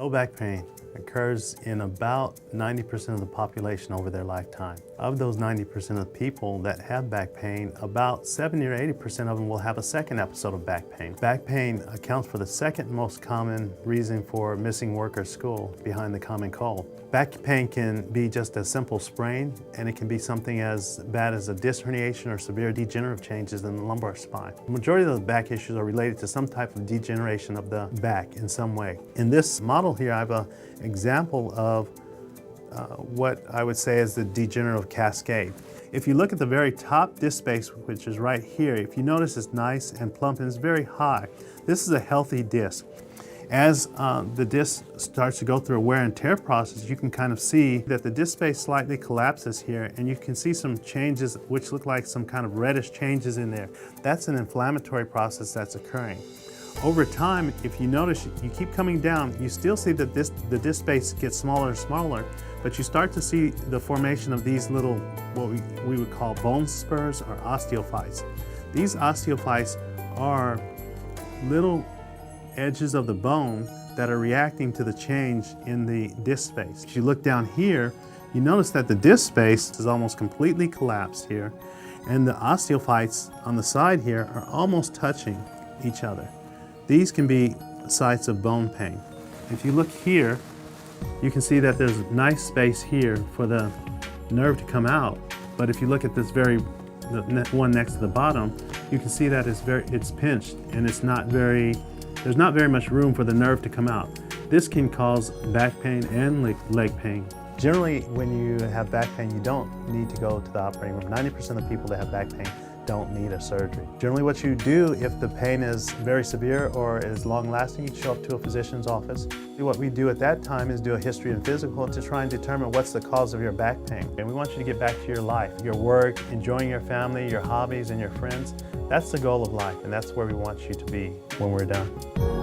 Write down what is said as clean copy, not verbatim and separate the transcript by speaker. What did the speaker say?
Speaker 1: Low back pain occurs in about 90% of the population over their lifetime. Of those 90% of people that have back pain, about 70 or 80% of them will have a second episode of back pain. Back pain accounts for the second most common reason for missing work or school behind the common cold. Back pain can be just a simple sprain, and it can be something as bad as a disc herniation or severe degenerative changes in the lumbar spine. The majority of the back issues are related to some type of degeneration of the back in some way. In this model here, I have an example of what I would say is the degenerative cascade. If you look at the very top disc space, which is right here, if you notice it's nice and plump and it's very high, this is a healthy disc. As the disc starts to go through a wear and tear process, you can kind of see that the disc space slightly collapses here, and you can see some changes which look like some kind of reddish changes in there. That's an inflammatory process that's occurring. Over time, if you notice, you keep coming down, you still see that the disc space gets smaller and smaller, but you start to see the formation of these little, what we would call bone spurs or osteophytes. These osteophytes are little edges of the bone that are reacting to the change in the disc space. As you look down here, you notice that the disc space is almost completely collapsed here, and the osteophytes on the side here are almost touching each other. These can be sites of bone pain. If you look here, you can see that there's nice space here for the nerve to come out, but if you look at this the one next to the bottom, you can see that it's pinched, and there's not very much room for the nerve to come out. This can cause back pain and leg pain. Generally, when you have back pain, you don't need to go to the operating room. 90% of people that have back pain don't need a surgery. Generally, what you do if the pain is very severe or is long-lasting, you show up to a physician's office. What we do at that time is do a history and physical to try and determine what's the cause of your back pain. And we want you to get back to your life, your work, enjoying your family, your hobbies, and your friends. That's the goal of life, and that's where we want you to be when we're done.